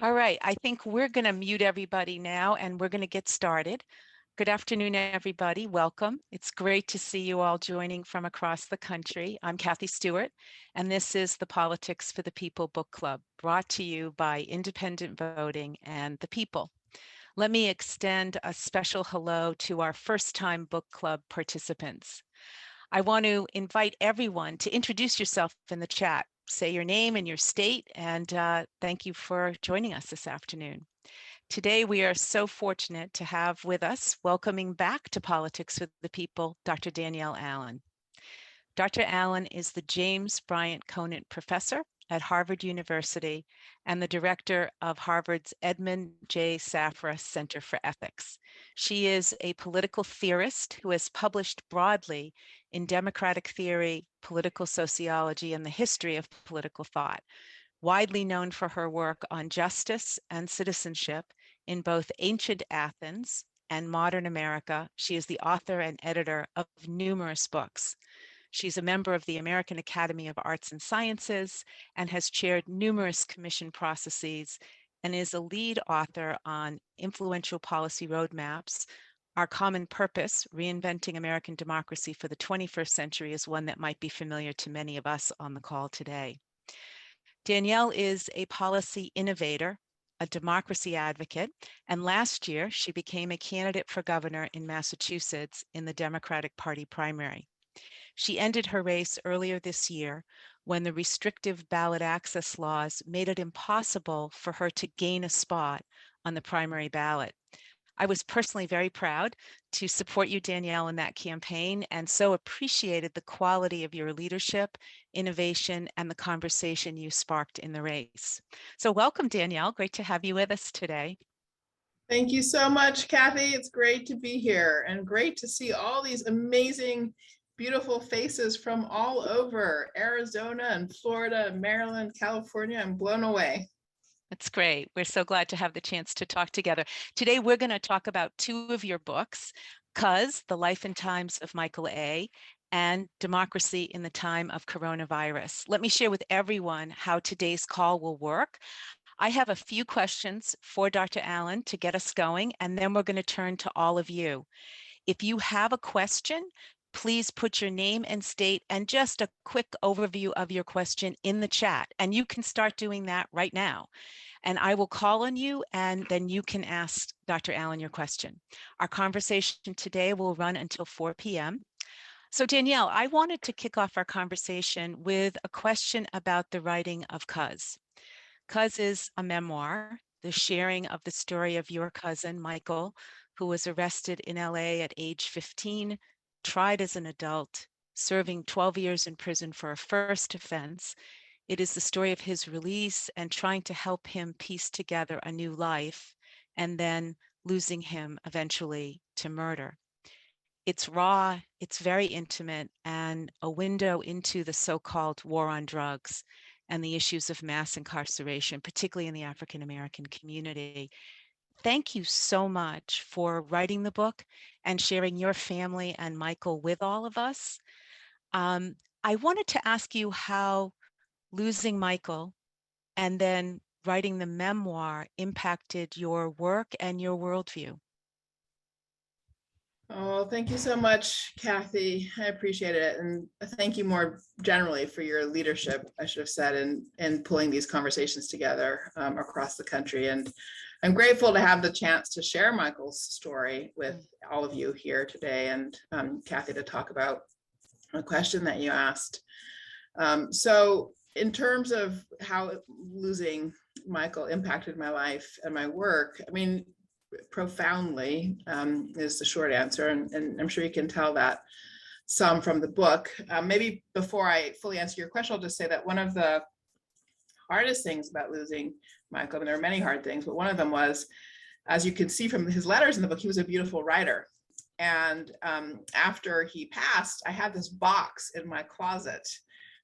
All right, I think we're going to mute everybody now and we're going to get started. Good afternoon, everybody. Welcome. It's great to see you all joining from across the country. I'm Kathy Stewart, and this is the Politics for the People Book Club, brought to you by independent voting and the people. Let me extend a special hello to our first-time book club participants. I want to invite everyone to introduce yourself in the chat. Say your name and your state, and thank you for joining us this afternoon. Today, we are so fortunate to have with us, welcoming back to Politics with the People, Dr. Danielle Allen. Dr. Allen is the James Bryant Conant Professor at Harvard University and the director of Harvard's Edmund J. Safra Center for Ethics. She is a political theorist who has published broadly in democratic theory, political sociology, and the history of political thought, widely known for her work on justice and citizenship in both ancient Athens and modern America. She is the author and editor of numerous books. She's a member of the American Academy of Arts and Sciences and has chaired numerous commission processes and is a lead author on influential policy roadmaps. Our Common Purpose, Reinventing American Democracy for the 21st Century, is one that might be familiar to many of us on the call today. Danielle is a policy innovator, a democracy advocate, and last year she became a candidate for governor in Massachusetts in the Democratic Party primary. She ended her race earlier this year when the restrictive ballot access laws made it impossible for her to gain a spot on the primary ballot. I was personally very proud to support you, Danielle, in that campaign, and so appreciated the quality of your leadership, innovation, and the conversation you sparked in the race. So welcome, Danielle. Great to have you with us today. Thank you so much, Kathy. It's great to be here and great to see all these amazing, beautiful faces from all over Arizona and Florida, Maryland, California. I'm blown away. That's great. We're so glad to have the chance to talk together. Today, we're going to talk about two of your books, Cuz, The Life and Times of Michael A., and Democracy in the Time of Coronavirus. Let me share with everyone how today's call will work. I have a few questions for Dr. Allen to get us going, and then we're going to turn to all of you. If you have a question, please put your name and state and just a quick overview of your question in the chat. And you can start doing that right now. And I will call on you, and then you can ask Dr. Allen your question. Our conversation today will run until 4 p.m. So Danielle, I wanted to kick off our conversation with a question about the writing of Cuz. Cuz is a memoir, the sharing of the story of your cousin, Michael, who was arrested in LA at age 15, tried as an adult, serving 12 years in prison for a first offense. It is the story of his release and trying to help him piece together a new life, and then losing him eventually to murder. It's raw, it's very intimate, and a window into the so-called war on drugs and the issues of mass incarceration, particularly in the African American community. Thank you so much for writing the book and sharing your family and Michael with all of us. I wanted to ask you how losing Michael and then writing the memoir impacted your work and your worldview. Oh, thank you so much, Kathy. I appreciate it. And thank you more generally for your leadership, I should have said, in pulling these conversations together across the country. And I'm grateful to have the chance to share Michael's story with all of you here today, and Kathy, to talk about a question that you asked. So in terms of how losing Michael impacted my life and my work, I mean, profoundly is the short answer, and I'm sure you can tell that some from the book. Maybe before I fully answer your question, I'll just say that one of the hardest things about losing Michael, and there are many hard things, but one of them was, as you can see from his letters in the book, he was a beautiful writer. And after he passed, I had this box in my closet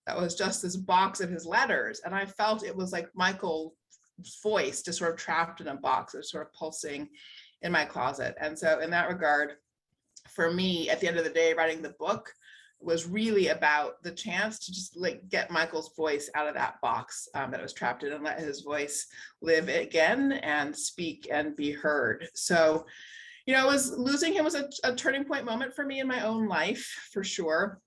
that was just this box of his letters, and I felt it was like Michael voice just sort of trapped in a box. It was sort of pulsing in my closet. And so in that regard, for me, at the end of the day, writing the book was really about the chance to just like get Michael's voice out of that box that it was trapped in, and let his voice live again and speak and be heard. So, you know, losing him was a turning point moment for me in my own life, for sure.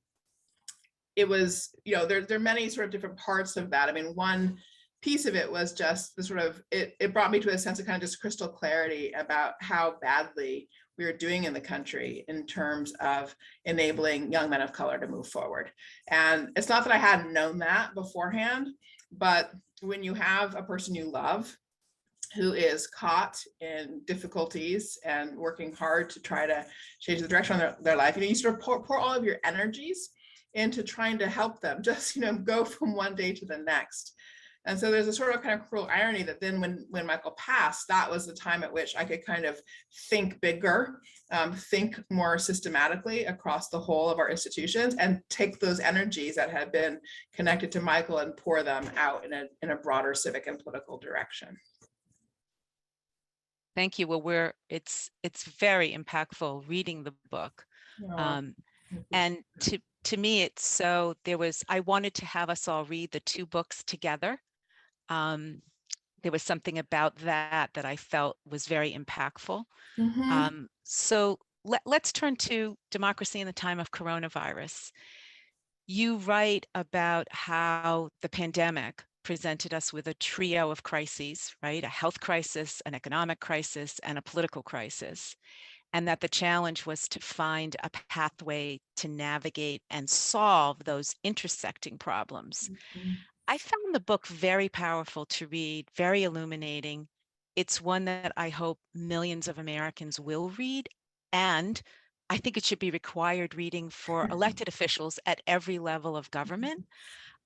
It was, you know, there are many sort of different parts of that. I mean, one piece of it was just the sort of, it brought me to a sense of kind of just crystal clarity about how badly we were doing in the country in terms of enabling young men of color to move forward. And it's not that I hadn't known that beforehand, but when you have a person you love who is caught in difficulties and working hard to try to change the direction of their life, you know, you sort of pour all of your energies into trying to help them just, you know, go from one day to the next. And so there's a sort of kind of cruel irony that then when Michael passed, that was the time at which I could kind of think bigger, think more systematically across the whole of our institutions, and take those energies that had been connected to Michael and pour them out in a broader civic and political direction. Thank you. Well, it's very impactful reading the book. And to me, I wanted to have us all read the two books together. There was something about that I felt was very impactful. Mm-hmm. So let's turn to democracy in the time of coronavirus. You write about how the pandemic presented us with a trio of crises, right? A health crisis, an economic crisis, and a political crisis. And that the challenge was to find a pathway to navigate and solve those intersecting problems. Mm-hmm. I found the book very powerful to read, very illuminating. It's one that I hope millions of Americans will read, and I think it should be required reading for elected officials at every level of government.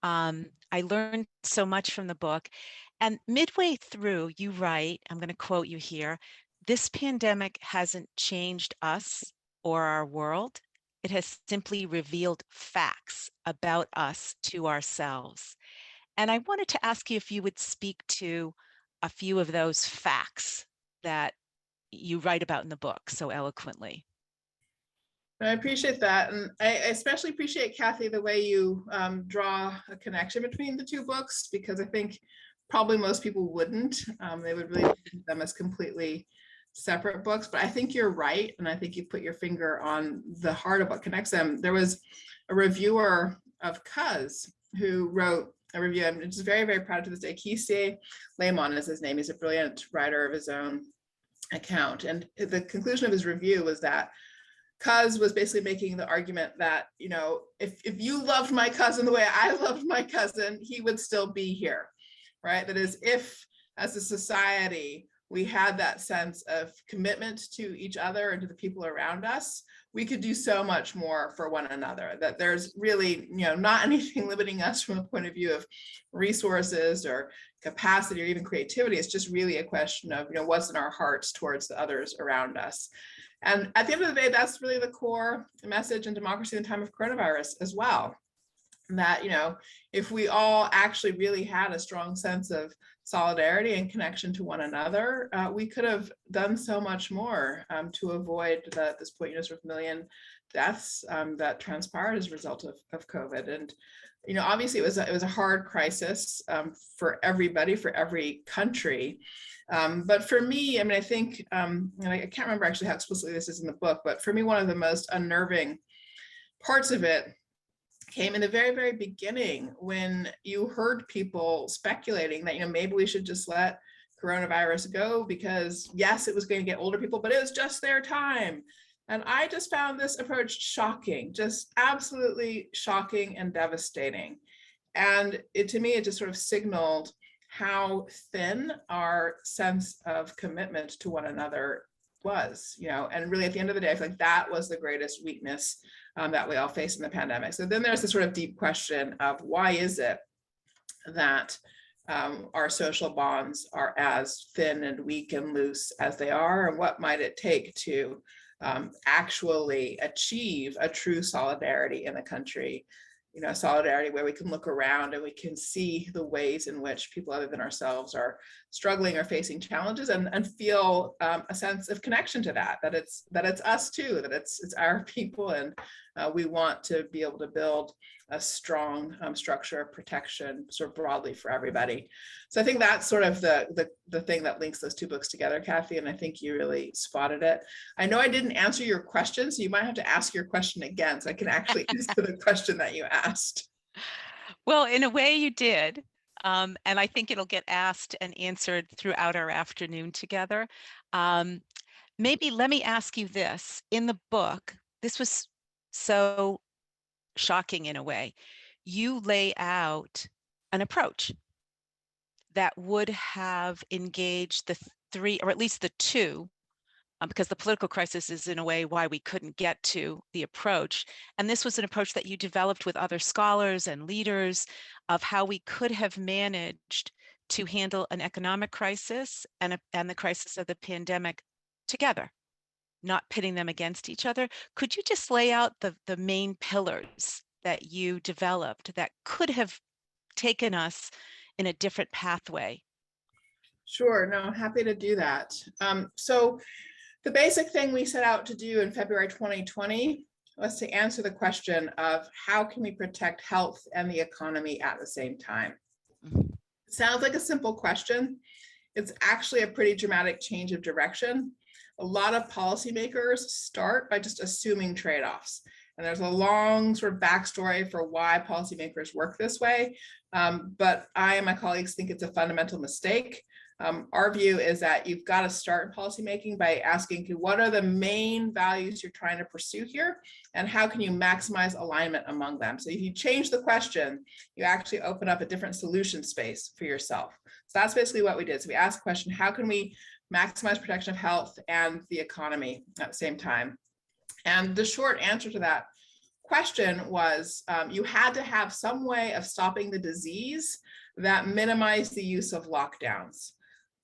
I learned so much from the book. And midway through, you write, I'm going to quote you here, "This pandemic hasn't changed us or our world. It has simply revealed facts about us to ourselves." And I wanted to ask you if you would speak to a few of those facts that you write about in the book so eloquently. I appreciate that. And I especially appreciate, Kathy, the way you draw a connection between the two books, because I think probably most people wouldn't. They would really see them as completely separate books. But I think you're right. And I think you put your finger on the heart of what connects them. There was a reviewer of Cuz who wrote a review. I'm just very, very proud to this day. Kisei Lemon is his name. He's a brilliant writer of his own account. And the conclusion of his review was that Cuz was basically making the argument that, you know, if you loved my cousin the way I loved my cousin, he would still be here, right? That is, if as a society we had that sense of commitment to each other and to the people around us, we could do so much more for one another, that there's really, you know, not anything limiting us from the point of view of resources or capacity or even creativity. It's just really a question of, you know, what's in our hearts towards the others around us. And at the end of the day, that's really the core message in Democracy in the Time of Coronavirus as well. That, you know, if we all actually really had a strong sense of solidarity and connection to one another, we could have done so much more to avoid this point, you know, sort of million deaths that transpired as a result of COVID. And, you know, obviously it was a hard crisis for everybody, for every country. But for me, I mean, I think, and I can't remember actually how explicitly this is in the book, but for me, one of the most unnerving parts of it came in the very, very beginning, when you heard people speculating that, you know, maybe we should just let coronavirus go because, yes, it was going to get older people, but it was just their time. And I just found this approach shocking, just absolutely shocking and devastating. And to me, it just sort of signaled how thin our sense of commitment to one another was, you know, and really at the end of the day, I feel like that was the greatest weakness that we all face in the pandemic. So then there's this sort of deep question of why is it that our social bonds are as thin and weak and loose as they are, and what might it take to actually achieve a true solidarity in the country? You know, solidarity where we can look around and we can see the ways in which people other than ourselves are struggling or facing challenges, and feel a sense of connection to that it's us too, that it's our people, and We want to be able to build a strong structure of protection sort of broadly for everybody. So I think that's sort of the thing that links those two books together, Kathy, and I think you really spotted it. I know I didn't answer your question, so you might have to ask your question again so I can actually answer the question that you asked. Well, in a way you did. And I think it'll get asked and answered throughout our afternoon together. Maybe let me ask you this. In the book, this was so shocking in a way. You lay out an approach that would have engaged the three, or at least the two, because the political crisis is in a way why we couldn't get to the approach. And this was an approach that you developed with other scholars and leaders of how we could have managed to handle an economic crisis and the crisis of the pandemic together, not pitting them against each other. Could you just lay out the main pillars that you developed that could have taken us in a different pathway? Sure, no, happy to do that. So the basic thing we set out to do in February 2020 was to answer the question of how can we protect health and the economy at the same time? It sounds like a simple question. It's actually a pretty dramatic change of direction. A lot of policymakers start by just assuming trade-offs. And there's a long sort of backstory for why policymakers work this way. But I and my colleagues think it's a fundamental mistake. Our view is that you've got to start in policymaking by asking what are the main values you're trying to pursue here, and how can you maximize alignment among them? So if you change the question, you actually open up a different solution space for yourself. So that's basically what we did. So we asked the question, how can we maximize protection of health and the economy at the same time? And the short answer to that question was you had to have some way of stopping the disease that minimized the use of lockdowns.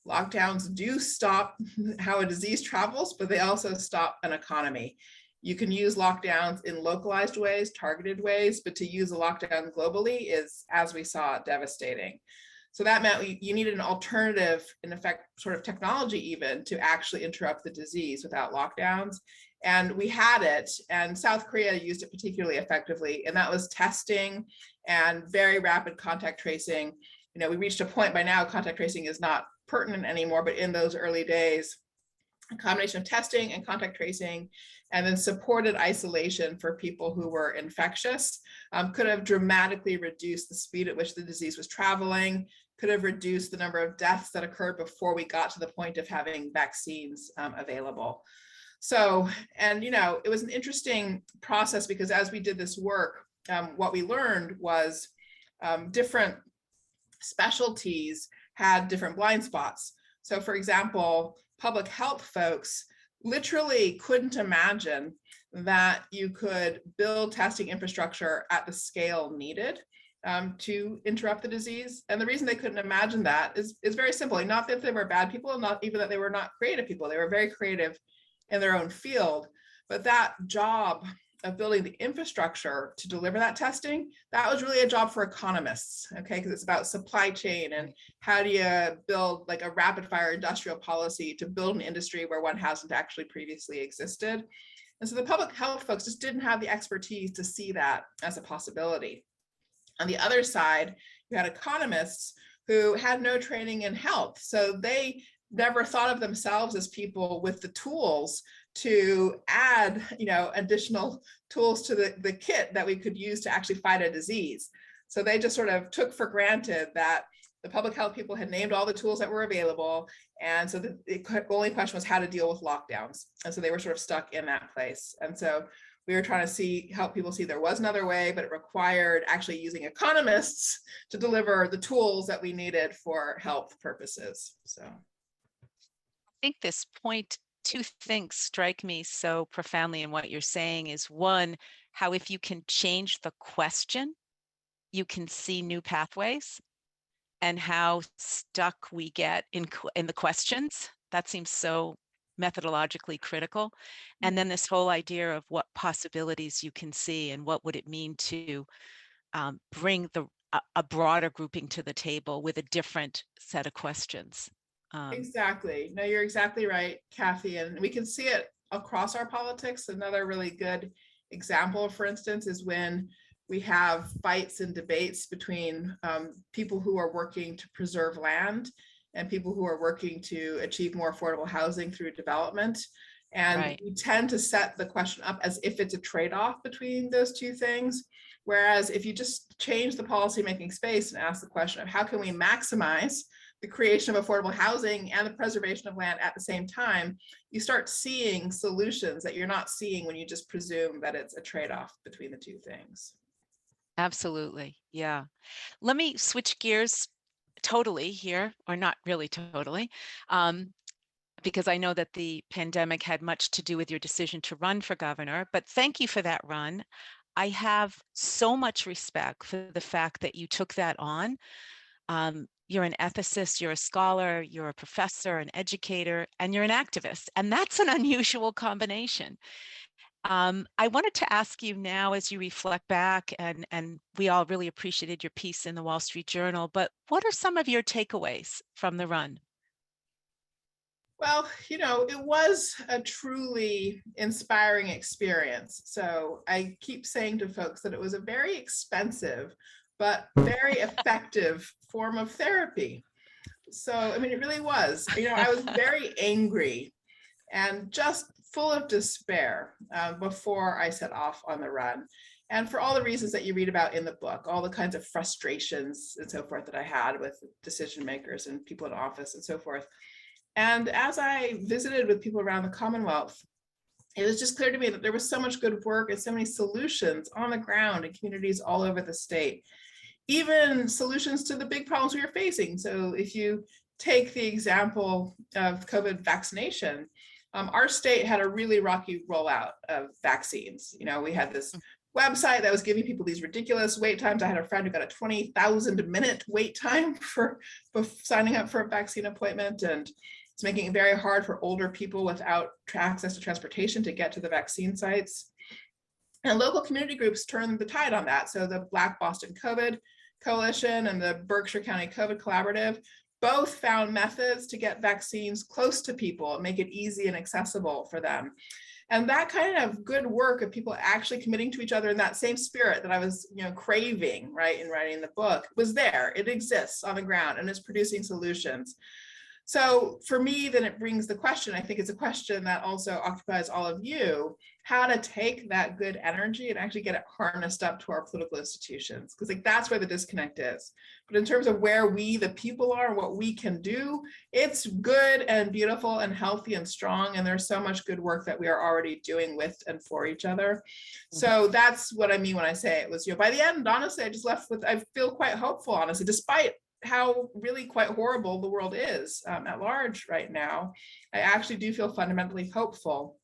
Lockdowns do stop how a disease travels, but they also stop an economy. You can use lockdowns in localized ways, targeted ways, but to use a lockdown globally is, as we saw, devastating. So that meant you needed an alternative, in effect, sort of technology even, to actually interrupt the disease without lockdowns. And we had it, and South Korea used it particularly effectively, and that was testing and very rapid contact tracing. You know, we reached a point by now, contact tracing is not pertinent anymore, but in those early days, a combination of testing and contact tracing, and then supported isolation for people who were infectious, could have dramatically reduced the speed at which the disease was traveling, could have reduced the number of deaths that occurred before we got to the point of having vaccines available. So, and you know, it was an interesting process because as we did this work, what we learned was different specialties had different blind spots. So for example, public health folks literally couldn't imagine that you could build testing infrastructure at the scale needed to interrupt the disease. And the reason they couldn't imagine that is very simple. Not that they were bad people, and not even that they were not creative people. They were very creative in their own field. But that job of building the infrastructure to deliver that testing, that was really a job for economists, okay? Because it's about supply chain and how do you build like a rapid fire industrial policy to build an industry where one hasn't actually previously existed. And so the public health folks just didn't have the expertise to see that as a possibility. On the other side, you had economists who had no training in health. So they never thought of themselves as people with the tools to add, you know, additional tools to the kit that we could use to actually fight a disease. So they just sort of took for granted that the public health people had named all the tools that were available. And so the only question was how to deal with lockdowns. And so they were sort of stuck in that place. And so we were trying to help people see there was another way, but it required actually using economists to deliver the tools that we needed for health purposes. So I think this point, two things strike me so profoundly in what you're saying is one, how if you can change the question, you can see new pathways, and how stuck we get in the questions. That seems so methodologically critical. And then this whole idea of what possibilities you can see and what would it mean to bring a broader grouping to the table with a different set of questions. Exactly. No, you're exactly right, Kathy. And we can see it across our politics. Another really good example, for instance, is when we have fights and debates between people who are working to preserve land and people who are working to achieve more affordable housing through development. And Right. we tend to set the question up as if it's a trade-off between those two things. Whereas if you just change the policy-making space and ask the question of how can we maximize the creation of affordable housing and the preservation of land at the same time, you start seeing solutions that you're not seeing when you just presume that it's a trade-off between the two things. Absolutely. Yeah. Let me switch gears totally here, or not really totally, because I know that the pandemic had much to do with your decision to run for governor, but thank you for that run. I have so much respect for the fact that you took that on. You're an ethicist, you're a scholar, you're a professor, an educator, and you're an activist. And that's an unusual combination. I wanted to ask you now, as you reflect back, and we all really appreciated your piece in the Wall Street Journal, but what are some of your takeaways from the run? Well, it was a truly inspiring experience. So I keep saying to folks that it was a very expensive, but very effective form of therapy. So, I mean, it really was. I was very angry and just full of despair before I set off on the run. And for all the reasons that you read about in the book, all the kinds of frustrations and so forth that I had with decision makers and people in office and so forth. And as I visited with people around the Commonwealth, it was just clear to me that there was so much good work and so many solutions on the ground in communities all over the state, even solutions to the big problems we were facing. So if you take the example of COVID vaccination, our state had a really rocky rollout of vaccines. We had this website that was giving people these ridiculous wait times. I had a friend who got a 20,000 minute wait time for signing up for a vaccine appointment. And it's making it very hard for older people without access to transportation to get to the vaccine sites. And local community groups turned the tide on that. So the Black Boston COVID Coalition and the Berkshire County COVID Collaborative both found methods to get vaccines close to people and make it easy and accessible for them. And that kind of good work of people actually committing to each other in that same spirit that I was, craving, right, in writing the book was there. It exists on the ground and is producing solutions. So for me, then it brings the question, I think it's a question that also occupies all of you, how to take that good energy and actually get it harnessed up to our political institutions. Because that's where the disconnect is. But in terms of where we, the people are, and what we can do, it's good and beautiful and healthy and strong. And there's so much good work that we are already doing with and for each other. So that's what I mean when I say it was, by the end, honestly, I just left with, I feel quite hopeful, honestly, despite how really quite horrible the world is at large right now. I actually do feel fundamentally hopeful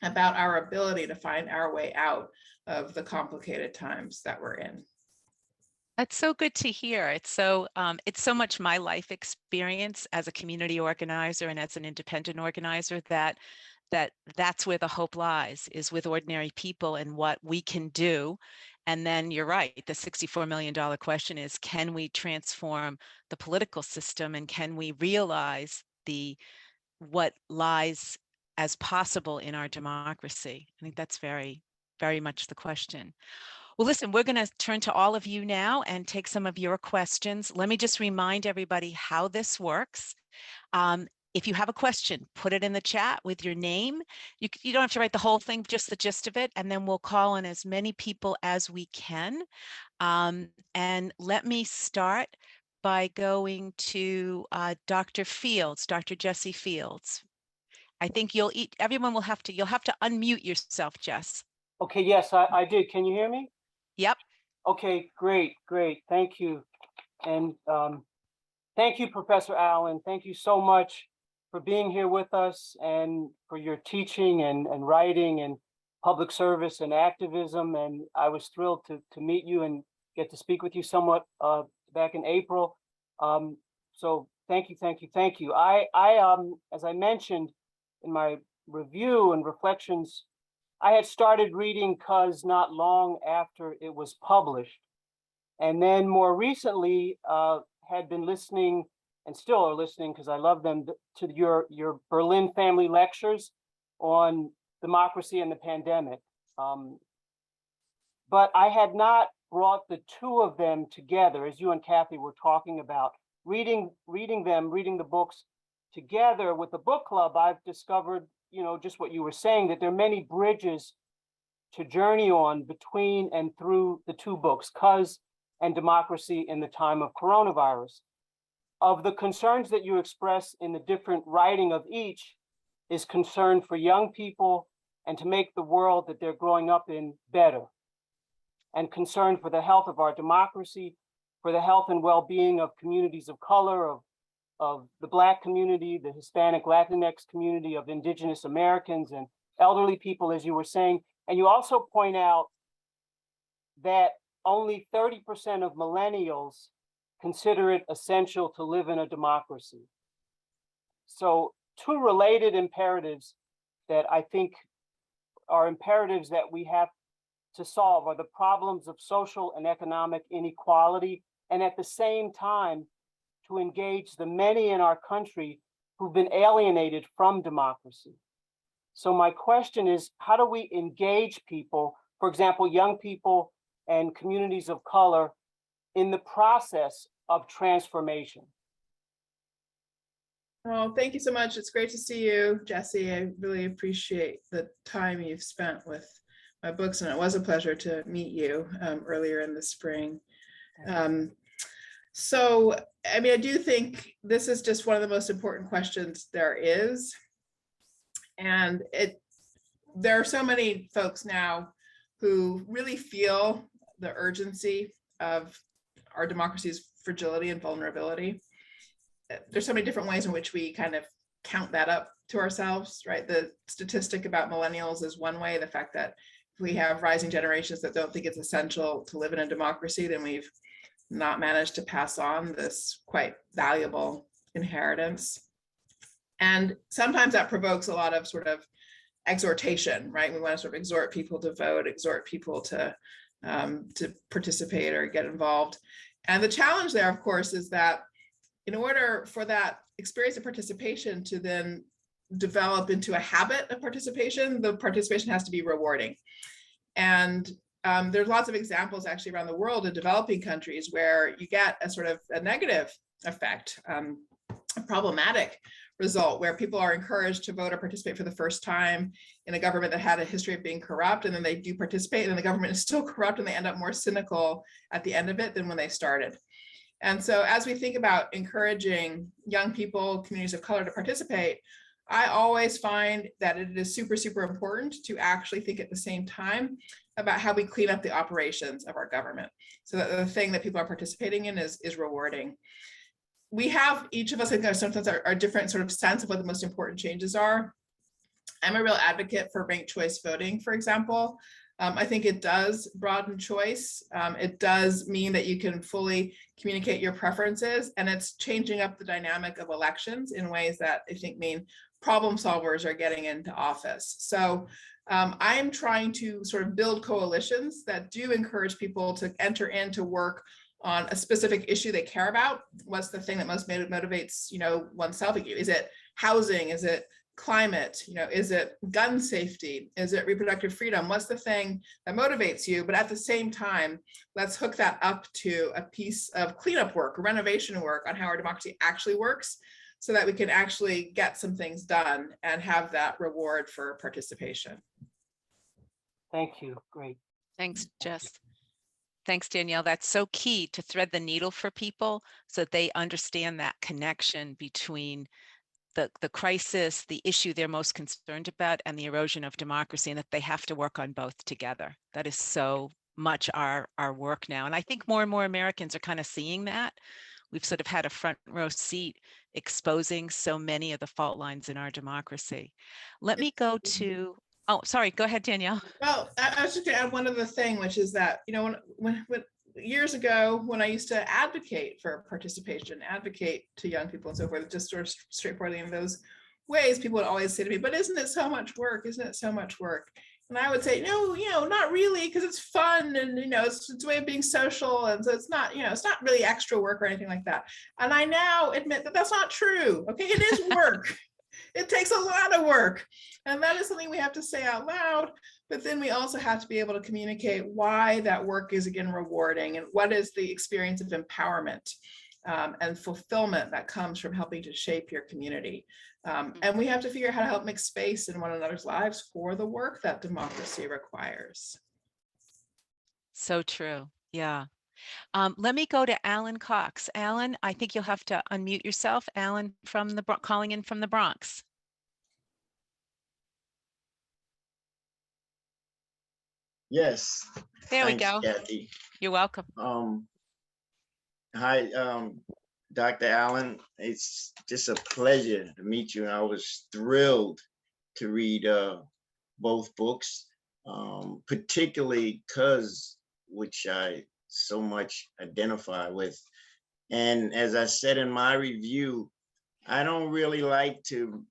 about our ability to find our way out of the complicated times that we're in. That's so good to hear. It's so much my life experience as a community organizer and as an independent organizer that's where the hope lies, is with ordinary people and what we can do. And then you're right, the $64 million question is, can we transform the political system, and can we realize what lies as possible in our democracy? I think that's very, very much the question. Well, listen, we're going to turn to all of you now and take some of your questions. Let me just remind everybody how this works. If you have a question, put it in the chat with your name. You don't have to write the whole thing, just the gist of it, and then we'll call on as many people as we can. And let me start by going to Dr. Fields, Dr. Jesse Fields. I think you'll have to unmute yourself, Jess. Okay, yes, I did. Can you hear me? Yep. Okay, great. Thank you. And thank you, Professor Allen. Thank you so much for being here with us and for your teaching and writing and public service and activism. And I was thrilled to meet you and get to speak with you somewhat back in April. So thank you. I as I mentioned in my review and reflections, I had started reading Cuz not long after it was published. And then more recently, had been listening and still are listening, because I love them, to your Berlin family lectures on democracy and the pandemic. but I had not brought the two of them together, as you and Kathy were talking about. Reading the books together with the book club, I've discovered, just what you were saying, that there are many bridges to journey on between and through the two books, Cuz and Democracy in the Time of Coronavirus. Of the concerns that you express in the different writing of each is concern for young people and to make the world that they're growing up in better, and concern for the health of our democracy, for the health and well-being of communities of color, of the Black community, the Hispanic Latinx community, of Indigenous Americans and elderly people, as you were saying. And you also point out that only 30% of millennials consider it essential to live in a democracy. So two related imperatives that I think are imperatives that we have to solve are the problems of social and economic inequality, and at the same time, to engage the many in our country who've been alienated from democracy. So my question is, how do we engage people, for example, young people and communities of color, in the process of transformation? Oh, thank you so much. It's great to see you, Jesse. I really appreciate the time you've spent with my books, and it was a pleasure to meet you earlier in the spring. So, I mean, I do think this is just one of the most important questions there is. And there are so many folks now who really feel the urgency of our democracy's fragility and vulnerability. There's so many different ways in which we kind of count that up to ourselves, right? The statistic about millennials is one way. The fact that if we have rising generations that don't think it's essential to live in a democracy, then we've not managed to pass on this quite valuable inheritance. And sometimes that provokes a lot of sort of exhortation, right? We want to sort of exhort people to vote, exhort people to participate or get involved. And the challenge there, of course, is that in order for that experience of participation to then develop into a habit of participation, the participation has to be rewarding. And there's lots of examples actually around the world in developing countries where you get a sort of a negative effect, a problematic result where people are encouraged to vote or participate for the first time in a government that had a history of being corrupt, and then they do participate and then the government is still corrupt and they end up more cynical at the end of it than when they started. And so as we think about encouraging young people, communities of color to participate, I always find that it is super, super important to actually think at the same time about how we clean up the operations of our government so that the thing that people are participating in is rewarding. We have, each of us, I think, sometimes our different sort of sense of what the most important changes are. I'm a real advocate for ranked choice voting, for example. I think it does broaden choice. It does mean that you can fully communicate your preferences, and it's changing up the dynamic of elections in ways that I think mean problem solvers are getting into office. So I'm trying to sort of build coalitions that do encourage people to enter into work on a specific issue they care about. What's the thing that most motivates, oneself? Is it housing? Is it climate? Is it gun safety? Is it reproductive freedom? What's the thing that motivates you? But at the same time, let's hook that up to a piece of cleanup work, renovation work on how our democracy actually works, so that we can actually get some things done and have that reward for participation. Thank you. Great. Thanks, Jess. Thanks, Danielle. That's so key, to thread the needle for people so that they understand that connection between the crisis, the issue they're most concerned about, and the erosion of democracy, and that they have to work on both together. That is so much our work now. And I think more and more Americans are kind of seeing that. We've sort of had a front row seat exposing so many of the fault lines in our democracy. Let me go to, oh, sorry, go ahead, Danielle. Well, I was just going to add one other thing, which is that, when years ago, when I used to advocate for participation, advocate to young people and so forth, just sort of straightforwardly in those ways, people would always say to me, but isn't it so much work? Isn't it so much work? And I would say, no, not really, because it's fun and, it's a way of being social. And so it's not, it's not really extra work or anything like that. And I now admit that that's not true. Okay, it is work. It takes a lot of work. And that is something we have to say out loud. But then we also have to be able to communicate why that work is, again, rewarding and what is the experience of empowerment and fulfillment that comes from helping to shape your community. And we have to figure out how to help make space in one another's lives for the work that democracy requires. So true. Yeah. Let me go to Alan Cox. Alan, I think you'll have to unmute yourself. Alan from the calling in from the Bronx. Yes. There we Thanks, go. Kathy. You're welcome. Hi, Dr. Allen. It's just a pleasure to meet you. I was thrilled to read both books, particularly because which I so much identify with. And as I said in my review, I don't really like to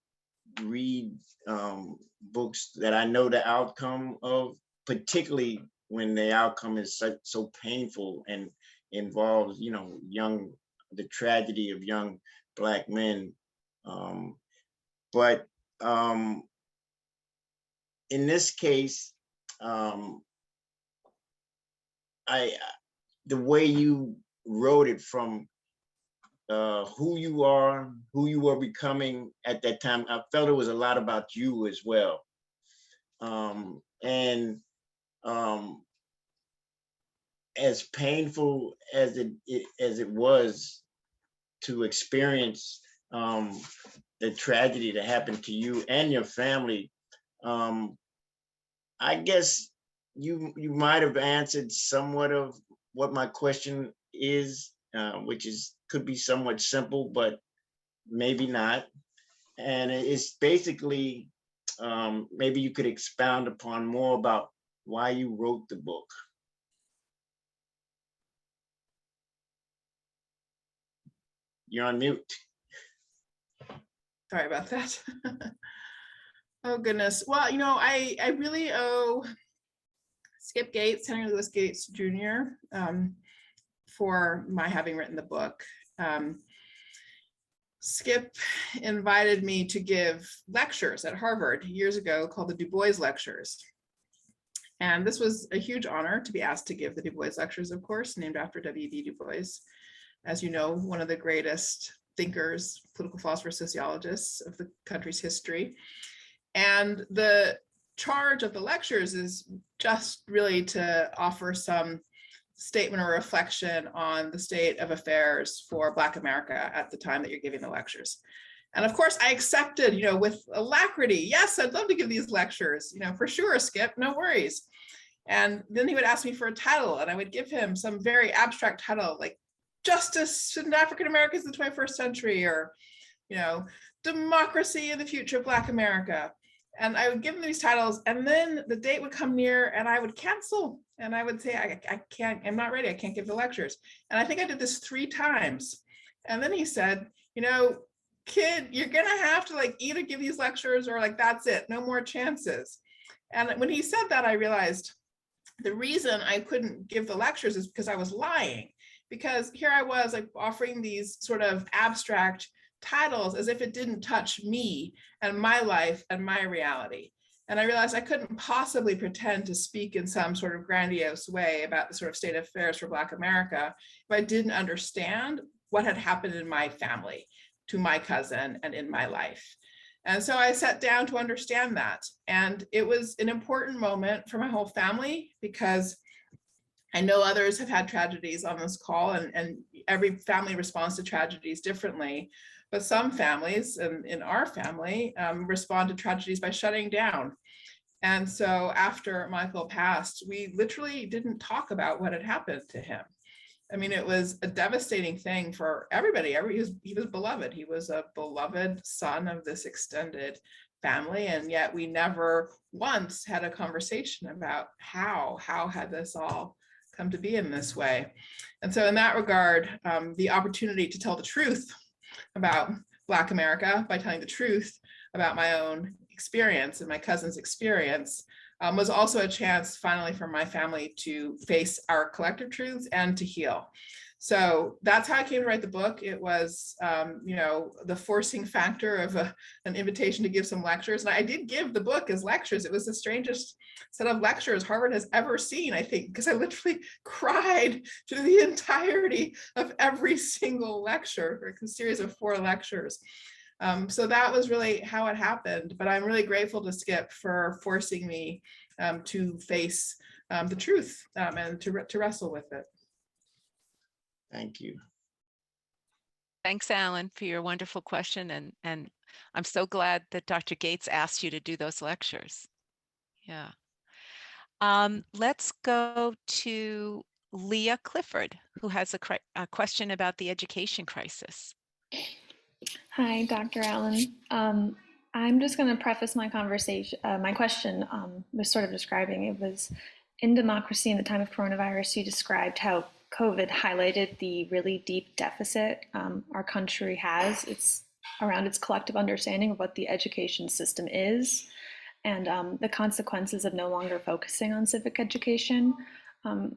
read books that I know the outcome of, particularly when the outcome is so painful and involves, the tragedy of young Black men. But in this case, the way you wrote it from who you are, who you were becoming at that time, I felt it was a lot about you as well. And as painful as it was to experience the tragedy that happened to you and your family, I guess you might have answered somewhat of what my question is, which could be somewhat simple, but maybe not. And it's basically, maybe you could expound upon more about why you wrote the book. You're on mute. Sorry about that. Oh, goodness. Well, I really owe Skip Gates, Henry Louis Gates Jr., for my having written the book. Skip invited me to give lectures at Harvard years ago called the Du Bois Lectures. And this was a huge honor to be asked to give the Du Bois Lectures, of course, named after W.B. Du Bois. As you know, one of the greatest thinkers, political philosophers, sociologists of the country's history. And the charge of the lectures is just really to offer some statement or reflection on the state of affairs for Black America at the time that you're giving the lectures. And of course, I accepted, with alacrity. Yes, I'd love to give these lectures, for sure, Skip, no worries. And then he would ask me for a title, and I would give him some very abstract title, like Justice in African Americans in the 21st Century, or, Democracy in the Future of Black America. And I would give him these titles, and then the date would come near and I would cancel. And I would say, I can't, I'm not ready. I can't give the lectures. And I think I did this 3 times. And then he said, kid, you're going to have to either give these lectures or that's it, no more chances. And when he said that, I realized the reason I couldn't give the lectures is because I was lying. Because here I was offering these sort of abstract titles as if it didn't touch me and my life and my reality. And I realized I couldn't possibly pretend to speak in some sort of grandiose way about the sort of state of affairs for Black America if I didn't understand what had happened in my family, to my cousin, and in my life. And so I sat down to understand that. And it was an important moment for my whole family, because I know others have had tragedies on this call, and every family responds to tragedies differently. But some families, and in our family, respond to tragedies by shutting down. And so after Michael passed, we literally didn't talk about what had happened to him. I mean, it was a devastating thing for everybody. He was beloved. He was a beloved son of this extended family. And yet we never once had a conversation about how had this all come to be in this way. And so in that regard, the opportunity to tell the truth about Black America by telling the truth about my own experience and my cousin's experience was also a chance finally for my family to face our collective truths and to heal. So that's how I came to write the book. It was, the forcing factor of an invitation to give some lectures. And I did give the book as lectures. It was the strangest set of lectures Harvard has ever seen, I think, because I literally cried through the entirety of every single lecture, a series of 4 lectures. So that was really how it happened. But I'm really grateful to Skip for forcing me to face the truth and to wrestle with it. Thank you. Thanks, Alan, for your wonderful question. And I'm so glad that Dr. Gates asked you to do those lectures. Yeah. Let's go to Leah Clifford, who has a question about the education crisis. Hi, Dr. Allen. I'm just going to preface my question with sort of describing it was in Democracy in the Time of Coronavirus. You described how COVID highlighted the really deep deficit our country has. It's around its collective understanding of what the education system is and the consequences of no longer focusing on civic education.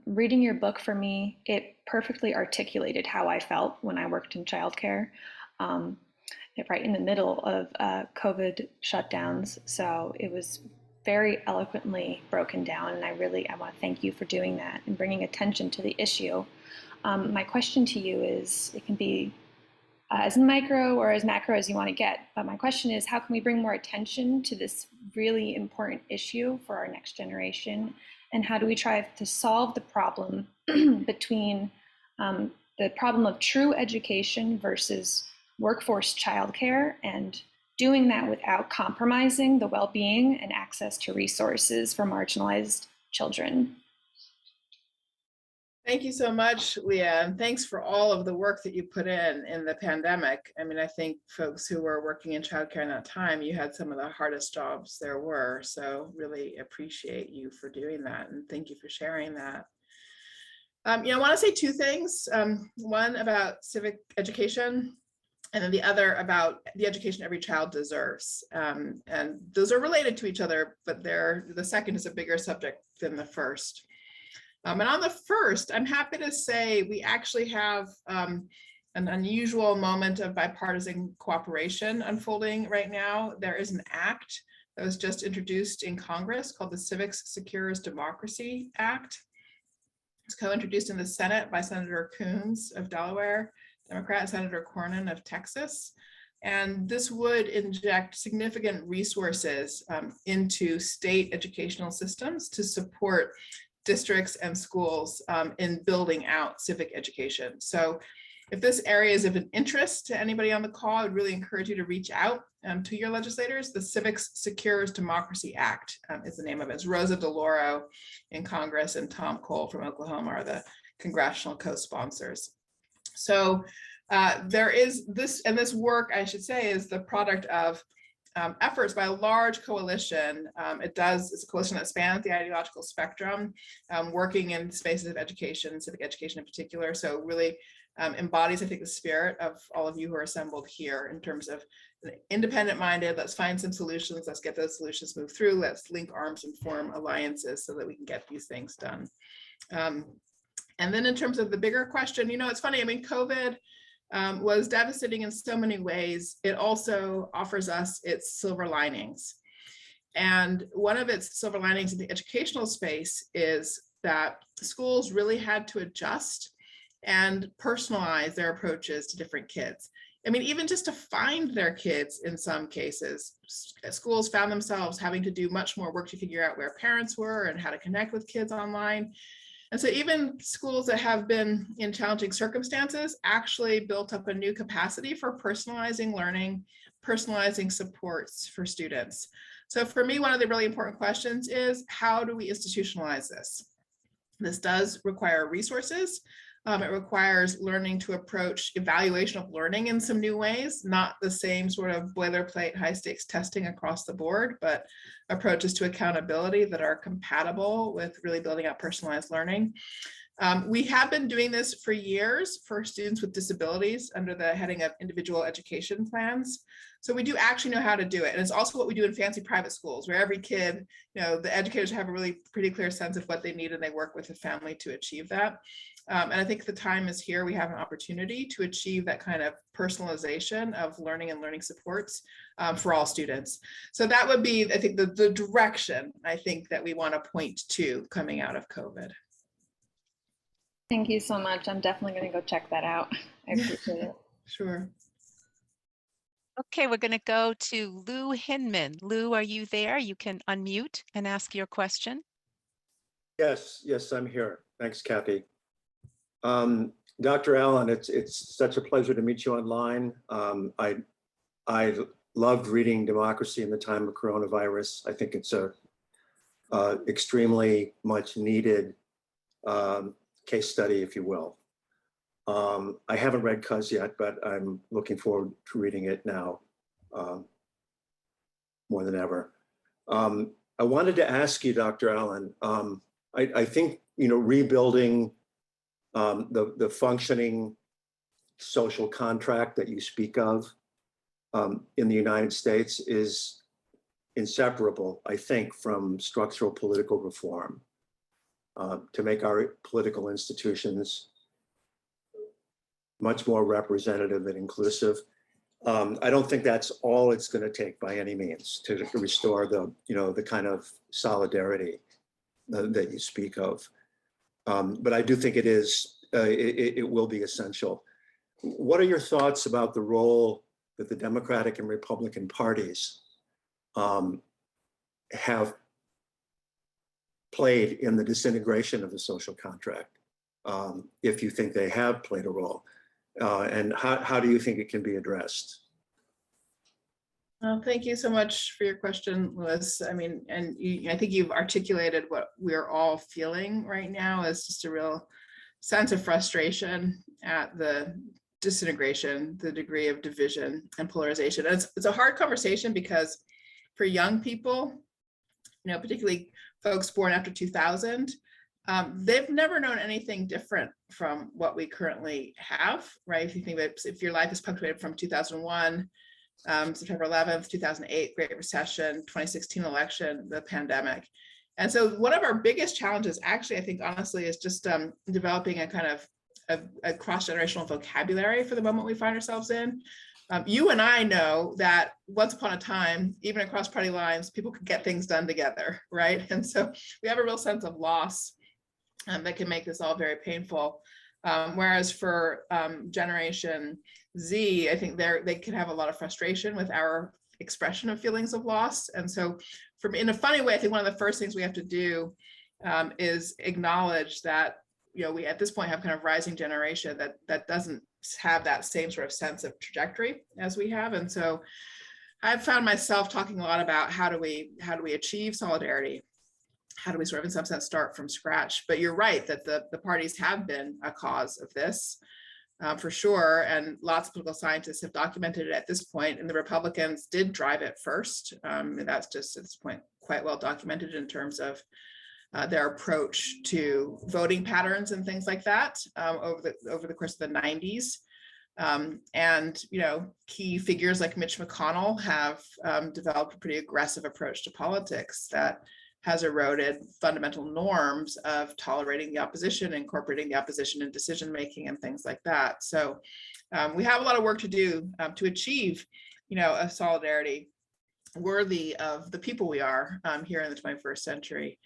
Reading your book for me, it perfectly articulated how I felt when I worked in childcare. Right in the middle of COVID shutdowns. So it was very eloquently broken down. And I want to thank you for doing that and bringing attention to the issue. My question to you is, it can be as micro or as macro as you want to get. But my question is, how can we bring more attention to this really important issue for our next generation? And how do we try to solve the problem between the problem of true education versus workforce childcare, and doing that without compromising the well-being and access to resources for marginalized children? Thank you so much, Leah, and thanks for all of the work that you put in the pandemic. I mean, I think folks who were working in childcare in that time, you had some of the hardest jobs there were, so really appreciate you for doing that, and thank you for sharing that. I want to say 2 things. One about civic education, and then the other about the education every child deserves. And those are related to each other, but the second is a bigger subject than the first. And on the first, I'm happy to say we actually have an unusual moment of bipartisan cooperation unfolding right now. There is an act that was just introduced in Congress called the Civics Secures Democracy Act. It's co-introduced in the Senate by Senator Coons of Delaware, Democrat, and Senator Cornyn of Texas. And this would inject significant resources into state educational systems to support districts and schools in building out civic education. So if this area is of an interest to anybody on the call, I would really encourage you to reach out to your legislators. The Civics Secures Democracy Act is the name of it. It's Rosa DeLauro in Congress and Tom Cole from Oklahoma are the congressional co-sponsors. So there is this, and this work, I should say, is the product of efforts by a large coalition. It's a coalition that spans the ideological spectrum, working in spaces of education, civic education in particular. So really embodies, I think, the spirit of all of you who are assembled here in terms of independent-minded, let's find some solutions, let's get those solutions moved through, let's link arms and form alliances so that we can get these things done. And then in terms of the bigger question, it's funny, I mean, COVID was devastating in so many ways. It also offers us its silver linings. And one of its silver linings in the educational space is that schools really had to adjust and personalize their approaches to different kids. I mean, even just to find their kids in some cases, schools found themselves having to do much more work to figure out where parents were and how to connect with kids online. And so even schools that have been in challenging circumstances actually built up a new capacity for personalizing learning, personalizing supports for students. So for me, one of the really important questions is, how do we institutionalize this? This does require resources. It requires learning to approach evaluation of learning in some new ways, not the same sort of boilerplate high stakes testing across the board, but approaches to accountability that are compatible with really building out personalized learning. We have been doing this for years for students with disabilities under the heading of individual education plans. So we do actually know how to do it. And it's also what we do in fancy private schools, where every kid, the educators have a really pretty clear sense of what they need and they work with the family to achieve that. And I think the time is here. We have an opportunity to achieve that kind of personalization of learning and learning supports for all students. So that would be, I think, the direction I think that we want to point to coming out of COVID. Thank you so much. I'm definitely going to go check that out. I appreciate it. Sure. Okay, we're going to go to Lou Hinman. Lou, are you there? You can unmute and ask your question. Yes, I'm here. Thanks, Kathy. Dr. Allen, it's such a pleasure to meet you online. I loved reading Democracy in the Time of Coronavirus. I think it's a extremely much needed case study, if you will. I haven't read Cuz yet, but I'm looking forward to reading it now more than ever. I wanted to ask you, Dr. Allen, I think, rebuilding the functioning social contract that you speak of in the United States is inseparable, I think, from structural political reform to make our political institutions much more representative and inclusive. I don't think that's all it's going to take by any means to restore the kind of solidarity that you speak of. But I do think it will be essential. What are your thoughts about the role that the Democratic and Republican parties have played in the disintegration of the social contract, if you think they have played a role? And how do you think it can be addressed? Well, thank you so much for your question, Louis. I mean, I think you've articulated what we're all feeling right now as just a real sense of frustration at the disintegration, the degree of division and polarization. And it's a hard conversation because for young people, particularly folks born after 2000, they've never known anything different from what we currently have, right? If you think about, if your life is punctuated from 2001, September 11th, 2008, Great Recession, 2016 election, the pandemic. And so one of our biggest challenges, actually, I think, honestly, is just developing a kind of a cross-generational vocabulary for the moment we find ourselves in. You and I know that once upon a time, even across party lines, people could get things done together, right? And so we have a real sense of loss that can make this all very painful. Whereas for Generation Z, I think they can have a lot of frustration with our expression of feelings of loss. And so in a funny way, I think one of the first things we have to do is acknowledge that, we at this point have kind of rising generation that doesn't have that same sort of sense of trajectory as we have. And so I've found myself talking a lot about how do we achieve solidarity? How do we sort of in some sense start from scratch? But you're right that the parties have been a cause of this for sure. And lots of political scientists have documented it at this point, and the Republicans did drive it first. And that's just at this point quite well documented in terms of their approach to voting patterns and things like that over the course of the 90s. And key figures like Mitch McConnell have developed a pretty aggressive approach to politics that has eroded fundamental norms of tolerating the opposition, incorporating the opposition in decision making and things like that. So we have a lot of work to do to achieve, a solidarity worthy of the people we are here in the 21st century.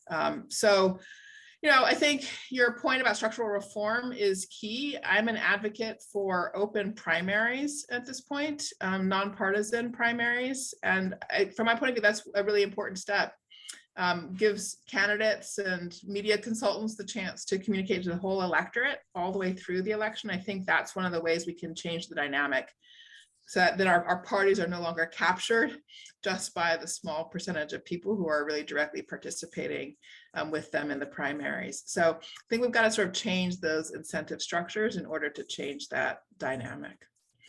I think your point about structural reform is key. I'm an advocate for open primaries at this point, nonpartisan primaries. And from my point of view, that's a really important step. Gives candidates and media consultants the chance to communicate to the whole electorate all the way through the election. I think that's one of the ways we can change the dynamic so that our parties are no longer captured just by the small percentage of people who are really directly participating with them in the primaries. So I think we've got to sort of change those incentive structures in order to change that dynamic.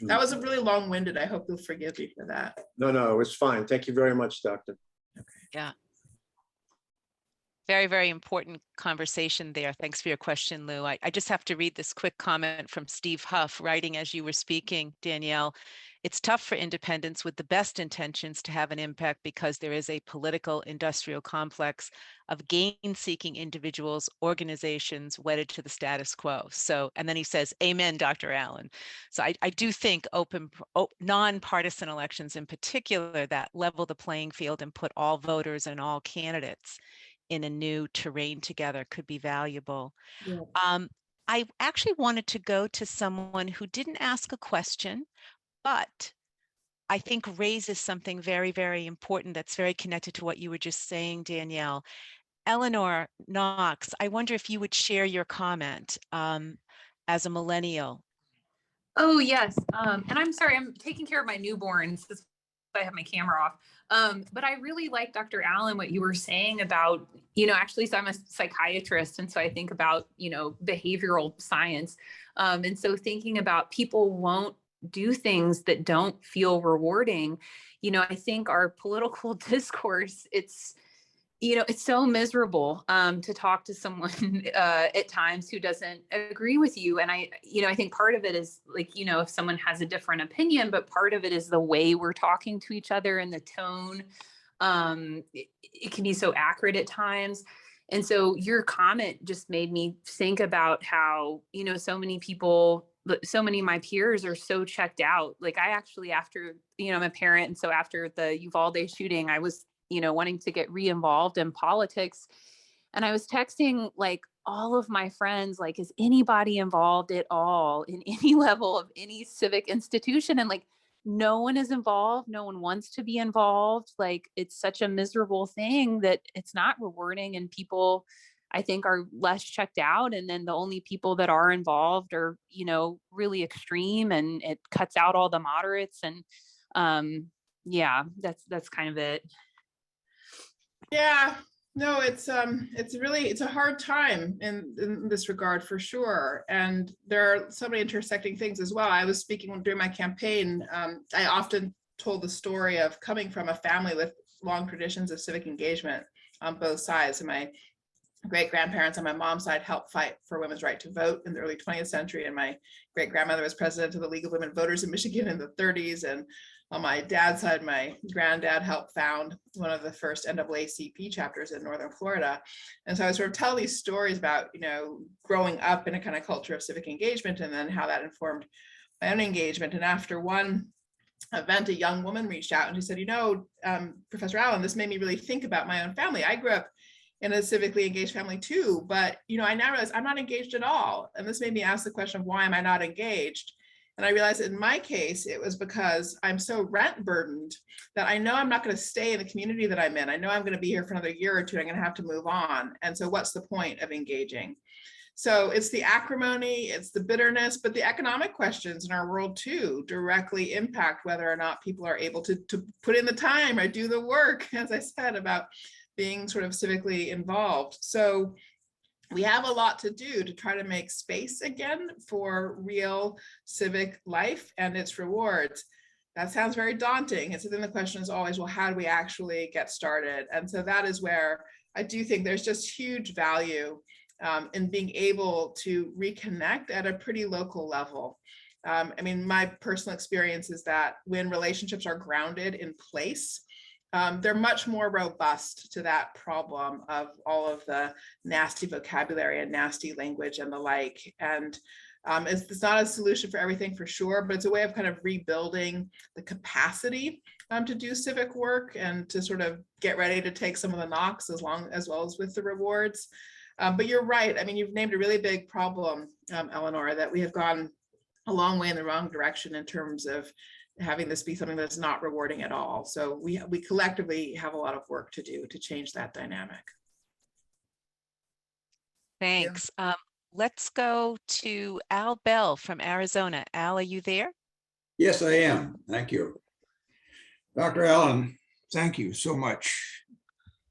That was a really long-winded. I hope you'll forgive me for that. No, it's fine. Thank you very much, Doctor. Okay. Yeah. Very, very important conversation there. Thanks for your question, Lou. I just have to read this quick comment from Steve Huff, writing as you were speaking, Danielle. It's tough for independents with the best intentions to have an impact because there is a political industrial complex of gain-seeking individuals, organizations wedded to the status quo. So, and then he says, amen, Dr. Allen. So I do think non-partisan elections in particular that level the playing field and put all voters and all candidates in a new terrain together could be valuable. Yeah. I actually wanted to go to someone who didn't ask a question, but I think raises something very, very important that's very connected to what you were just saying, Danielle. Eleanor Knox, I wonder if you would share your comment as a millennial. Oh, yes. And I'm sorry, I'm taking care of my newborns. That's why I have my camera off. But I really like, Dr. Allen, what you were saying about, actually, so I'm a psychiatrist. And so I think about, behavioral science. And so thinking about people won't do things that don't feel rewarding. I think our political discourse, it's so miserable to talk to someone at times who doesn't agree with you. And I think part of it is like, if someone has a different opinion, but part of it is the way we're talking to each other and the tone. It can be so acrid at times. And so your comment just made me think about how, so many people, so many of my peers are so checked out. Like I actually, after, I'm a parent. And so after the Uvalde shooting, I was wanting to get re-involved in politics. And I was texting like all of my friends, like, is anybody involved at all in any level of any civic institution? And like, no one is involved. No one wants to be involved. Like, it's such a miserable thing that it's not rewarding. And people, I think, are less checked out. And then the only people that are involved are, really extreme, and it cuts out all the moderates. And yeah, that's kind of it. Yeah, no, it's a hard time in this regard for sure. And there are so many intersecting things as well. I was speaking during my campaign. I often told the story of coming from a family with long traditions of civic engagement on both sides. And my great-grandparents on my mom's side helped fight for women's right to vote in the early 20th century. And my great-grandmother was president of the League of Women Voters in Michigan in the 30s. And on my dad's side, my granddad helped found one of the first NAACP chapters in Northern Florida. And so I sort of tell these stories about, growing up in a kind of culture of civic engagement and then how that informed my own engagement. And after one event, a young woman reached out and she said, Professor Allen, this made me really think about my own family. I grew up in a civically engaged family too, but I now realize I'm not engaged at all. And this made me ask the question of why am I not engaged? And I realized in my case, it was because I'm so rent burdened that I know I'm not going to stay in the community that I'm in. I know I'm going to be here for another year or two. I'm going to have to move on. And so what's the point of engaging? So it's the acrimony, it's the bitterness, but the economic questions in our world too directly impact whether or not people are able to put in the time or do the work, as I said, about being sort of civically involved. So we have a lot to do to try to make space again for real civic life and its rewards. That sounds very daunting. And so then the question is always, well, how do we actually get started? And so that is where I do think there's just huge value in being able to reconnect at a pretty local level. My personal experience is that when relationships are grounded in place, they're much more robust to that problem of all of the nasty vocabulary and nasty language and the like. And it's not a solution for everything for sure, but it's a way of kind of rebuilding the capacity to do civic work and to sort of get ready to take some of the knocks as well as with the rewards. But you're right. You've named a really big problem, Eleanor, that we have gone a long way in the wrong direction in terms of having this be something that's not rewarding at all. So we collectively have a lot of work to do to change that dynamic. Thanks. Let's go to Al Bell from Arizona. Al, are you there? Yes, I am. Thank you. Dr. Allen, thank you so much.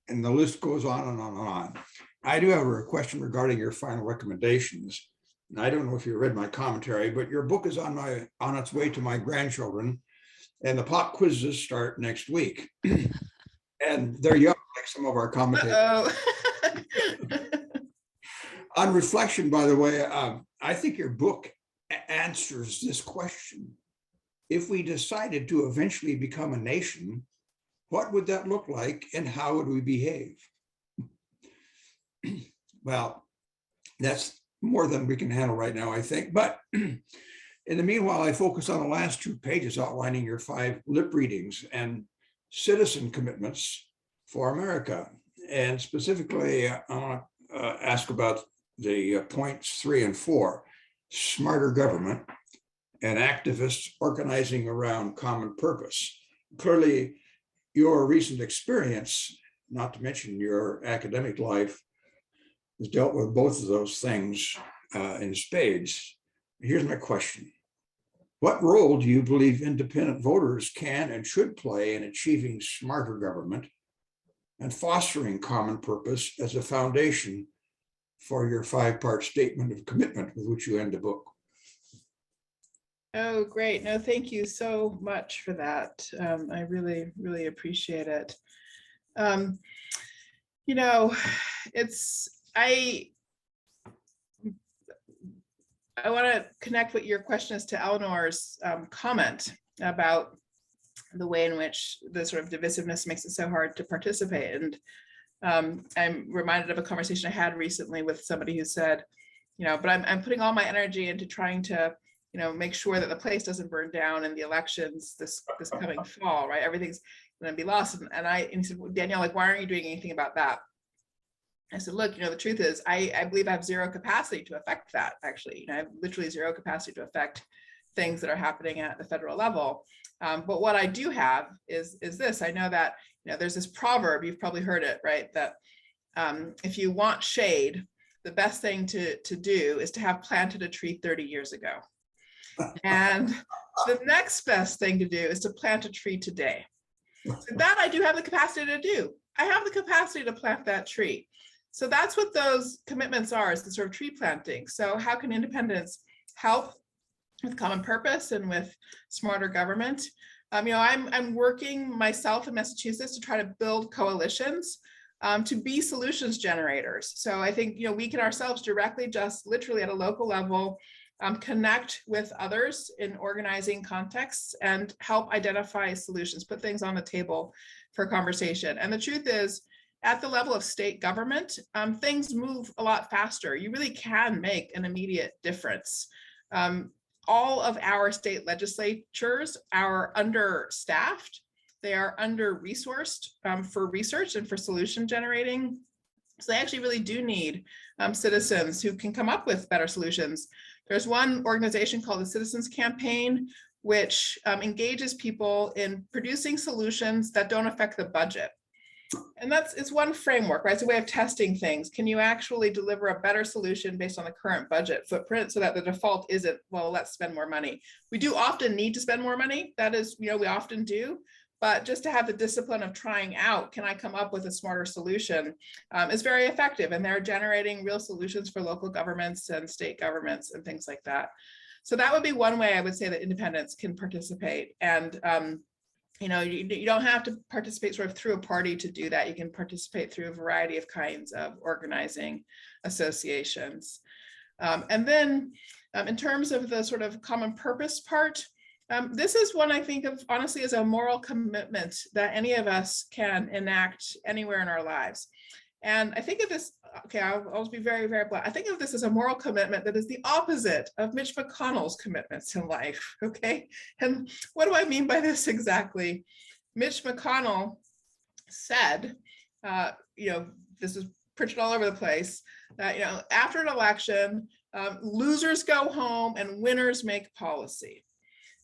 And the list goes on and on and on. I do have a question regarding your final recommendations. And I don't know if you read my commentary, but your book is on its way to my grandchildren, and the pop quizzes start next week. And they're young, like some of our commentators. On reflection, by the way, I think your book answers this question. If we decided to eventually become a nation, what would that look like and how would we behave? Well, that's more than we can handle right now, I think. But in the meanwhile, I focus on the last 2 pages outlining your 5 lip readings and citizen commitments for America. And specifically, I want to ask about the points 3 and 4, smarter government and activists organizing around common purpose. Clearly, your recent experience, not to mention your academic life, has dealt with both of those things in spades. Here's my question. What role do you believe independent voters can and should play in achieving smarter government and fostering common purpose as a foundation for your 5-part statement of commitment with which you end the book? Oh, great. No, thank you so much for that. I really, really appreciate it. You know, I want to connect what your question is to Eleanor's comment about the way in which the sort of divisiveness makes it so hard to participate. And I'm reminded of a conversation I had recently with somebody who said, but I'm putting all my energy into trying to, make sure that the place doesn't burn down in the elections this coming fall, right? Everything's going to be lost. And he said, well, Danielle, like, why aren't you doing anything about that? I said, look, the truth is, I believe I have zero capacity to affect that, actually. I have literally zero capacity to affect things that are happening at the federal level. But what I do have is this. I know that, there's this proverb, you've probably heard it, right? That if you want shade, the best thing to do is to have planted a tree 30 years ago. And the next best thing to do is to plant a tree today. So that I do have the capacity to do. I have the capacity to plant that tree. So that's what those commitments are, is the sort of tree planting. So how can independents help with common purpose and with smarter government? I'm working myself in Massachusetts to try to build coalitions to be solutions generators. So I think, we can ourselves directly, just literally at a local level, connect with others in organizing contexts and help identify solutions, put things on the table for conversation. And the truth is, at the level of state government, things move a lot faster. You really can make an immediate difference. All of our state legislatures are understaffed. They are under-resourced for research and for solution generating. So they actually really do need citizens who can come up with better solutions. There's one organization called the Citizens Campaign, which engages people in producing solutions that don't affect the budget. And it's one framework, right? It's a way of testing things. Can you actually deliver a better solution based on the current budget footprint so that the default isn't, well, let's spend more money. We do often need to spend more money. That is, we often do. But just to have the discipline of trying out, can I come up with a smarter solution, is very effective. And they're generating real solutions for local governments and state governments and things like that. So that would be one way I would say that independents can participate. And you don't have to participate sort of through a party to do that. You can participate through a variety of kinds of organizing associations. And then in terms of the sort of common purpose part, this is one I think of honestly as a moral commitment that any of us can enact anywhere in our lives. And I think of this, okay, I'll be very, very blunt. I think of this as a moral commitment that is the opposite of Mitch McConnell's commitments in life, okay? And what do I mean by this exactly? Mitch McConnell said, this is printed all over the place, that, after an election, losers go home and winners make policy.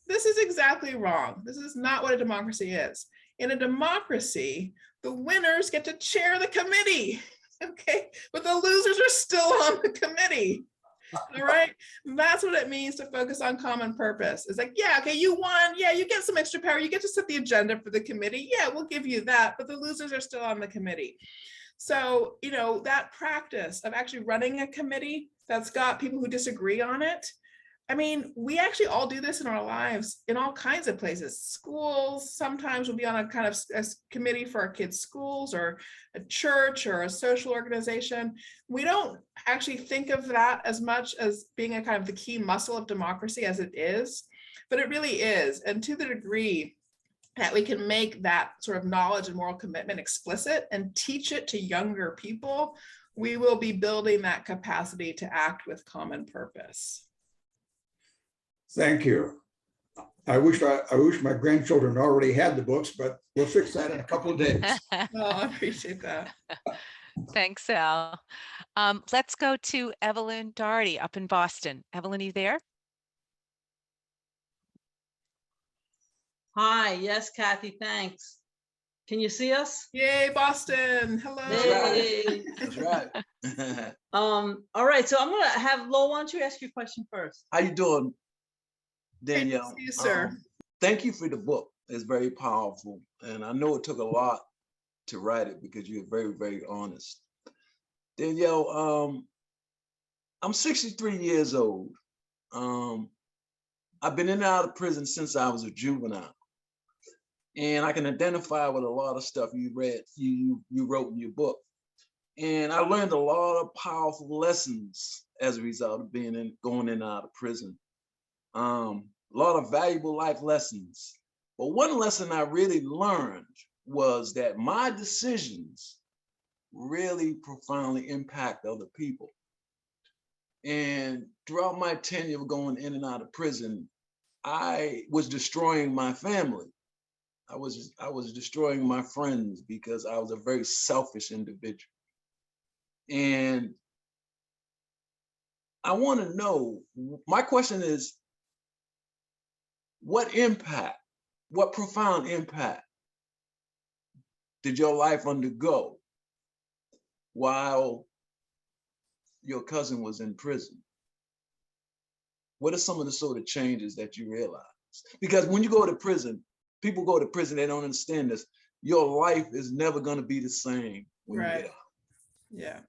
This is exactly wrong. This is not what a democracy is. In a democracy, the winners get to chair the committee, okay? But the losers are still on the committee, all right? That's what it means to focus on common purpose. It's like, yeah, okay, you won. Yeah, you get some extra power. You get to set the agenda for the committee. Yeah, we'll give you that, but the losers are still on the committee. So, that practice of actually running a committee that's got people who disagree on it, I mean, we actually all do this in our lives in all kinds of places. Schools, sometimes we'll be on a kind of a committee for our kids' schools, or a church or a social organization. We don't actually think of that as much as being a kind of the key muscle of democracy as it is, but it really is. And to the degree that we can make that sort of knowledge and moral commitment explicit and teach it to younger people, we will be building that capacity to act with common purpose. Thank you. I wish my grandchildren already had the books, but we'll fix that in a couple of days. Oh, I appreciate that. Thanks, Al. Let's go to Evelyn Doherty up in Boston. Evelyn, are you there? Hi, yes, Kathy, thanks. Can you see us? Yay, Boston. Hello. Hey. That's right. All right, so I'm gonna have Lo, why don't you ask your question first? How you doing, Great to Danielle? see you, sir. Thank you for the book. It's very powerful. And I know it took a lot to write it because you're very, very honest. Danielle, I'm 63 years old. I've been in and out of prison since I was a juvenile. And I can identify with a lot of stuff you wrote in your book. And I learned a lot of powerful lessons as a result of going in and out of prison. A lot of valuable life lessons. But one lesson I really learned was that my decisions really profoundly impact other people. And throughout my tenure of going in and out of prison, I was destroying my family. I was destroying my friends because I was a very selfish individual. And I want to know, my question is, what profound impact did your life undergo while your cousin was in prison? What are some of the sort of changes that you realized? Because when you go to prison, people go to prison, they don't understand this. Your life is never going to be the same when you get out. Yeah.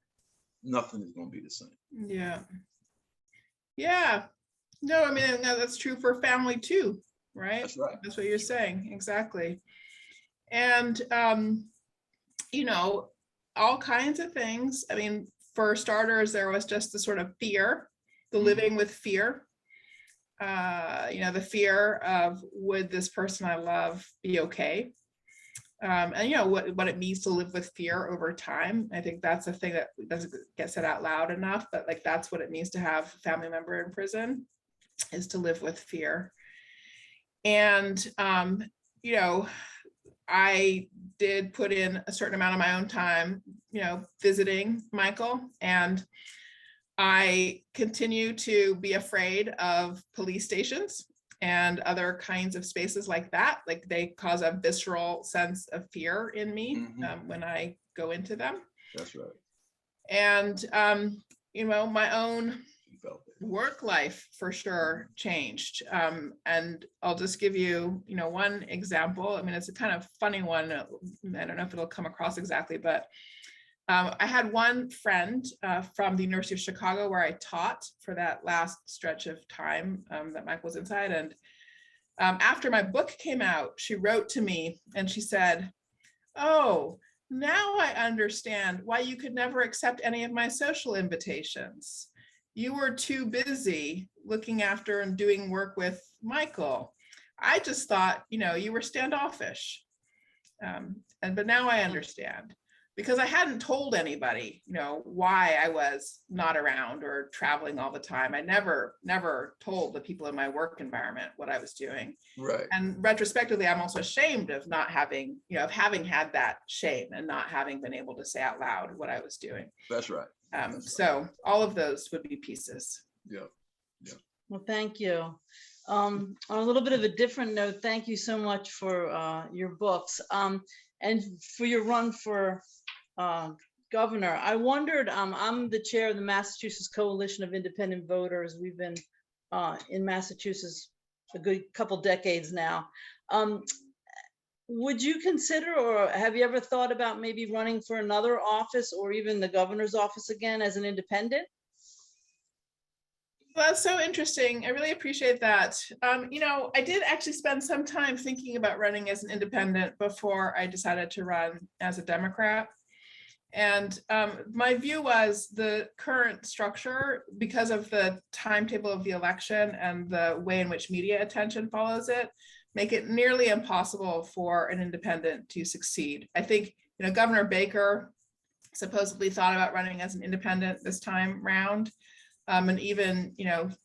Nothing is going to be the same. Yeah. Yeah. No, I mean, that's true for family too, right? That's right. That's what you're saying. Exactly. And, you know, all kinds of things. I mean, for starters, there was just the sort of fear, the living with fear. You know, the fear of, would this person I love be okay? And you know what it means to live with fear over time. I think that's a thing that doesn't get said out loud enough, but like that's what it means to have a family member in prison, is to live with fear. And you know, I did put in a certain amount of my own time, you know, visiting Michael, and I continue to be afraid of police stations and other kinds of spaces like that. Like they cause a visceral sense of fear in me when I go into them. That's right. And, you know, my own work life for sure changed. And I'll just give you, you know, one example. I mean, it's a kind of funny one. I don't know if it'll come across exactly, but I had one friend from the University of Chicago where I taught for that last stretch of time that Mike was inside. And after my book came out, she wrote to me and she said, "Oh, now I understand why you could never accept any of my social invitations. You were too busy looking after and doing work with Michael. I just thought, you know, you were standoffish. But now I understand." Because I hadn't told anybody, you know, why I was not around or traveling all the time. I never told the people in my work environment what I was doing. Right. And retrospectively, I'm also ashamed of not having, you know, of having had that shame and not having been able to say out loud what I was doing. That's right. So all of those would be pieces. Yeah. Yeah. Well, thank you. On a little bit of a different note, thank you so much for your books and for your run for governor. I wondered, I'm the chair of the Massachusetts Coalition of Independent Voters. We've been in Massachusetts a good couple decades now. Would you consider, or have you ever thought about maybe running for another office or even the governor's office again as an independent? That's so interesting. I really appreciate that. I did actually spend some time thinking about running as an independent before I decided to run as a Democrat. And my view was the current structure, because of the timetable of the election and the way in which media attention follows it, make it nearly impossible for an independent to succeed. I think, Governor Baker supposedly thought about running as an independent this time round. And even,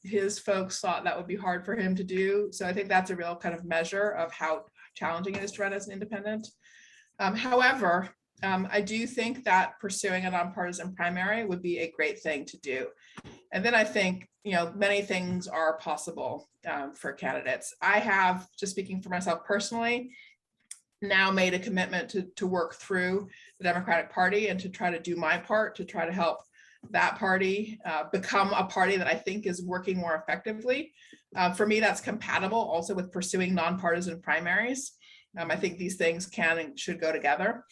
his folks thought that would be hard for him to do. So I think that's a real kind of measure of how challenging it is to run as an independent. However, I do think that pursuing a nonpartisan primary would be a great thing to do. And then I think, many things are possible for candidates. I have, just speaking for myself personally, now made a commitment to work through the Democratic Party and to try to do my part to try to help that party become a party that I think is working more effectively. For me, that's compatible also with pursuing nonpartisan primaries. I think these things can and should go together.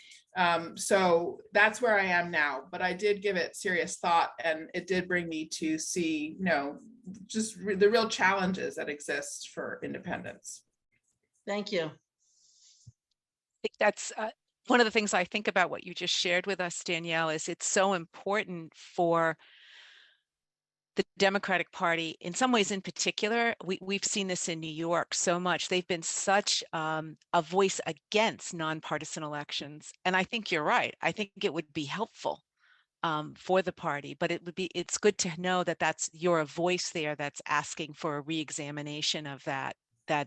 So that's where I am now, but I did give it serious thought, and it did bring me to see, just the real challenges that exist for independence. Thank you. I think that's one of the things I think about what you just shared with us, Danielle, is it's so important for the Democratic Party, in some ways in particular. We've seen this in New York so much. They've been such a voice against nonpartisan elections. And I think you're right. I think it would be helpful for the party, but it's good to know that you're a voice there that's asking for a reexamination of that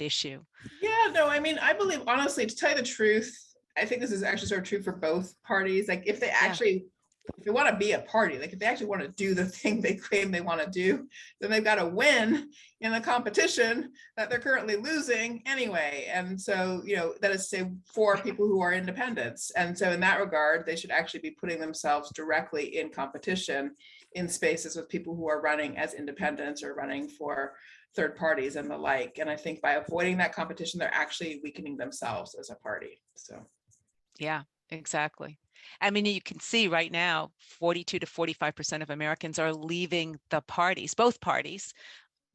issue. Yeah, no, I believe, honestly, to tell you the truth, I think this is actually sort of true for both parties. Like if they actually, if they want to be a party, like if they actually want to do the thing they claim they want to do, then they've got to win in the competition that they're currently losing anyway. And so, that is to say for people who are independents. And so in that regard, they should actually be putting themselves directly in competition in spaces with people who are running as independents or running for third parties and the like. And I think by avoiding that competition, they're actually weakening themselves as a party. So. Yeah, exactly. I mean, you can see right now, 42 to 45% of Americans are leaving the parties, both parties,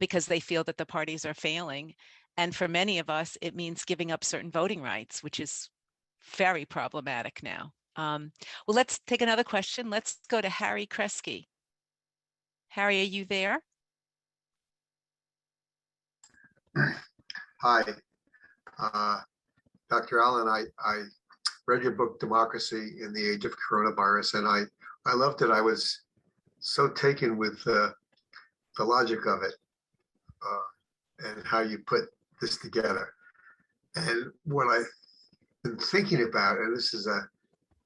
because they feel that the parties are failing. And for many of us, it means giving up certain voting rights, which is very problematic now. Well, let's take another question. Let's go to Harry Kresge. Harry, are you there? Hi, Dr. Allen. I read your book, Democracy in the Age of Coronavirus, and I loved it. I was so taken with the logic of it and how you put this together. And what I've been thinking about, and this is a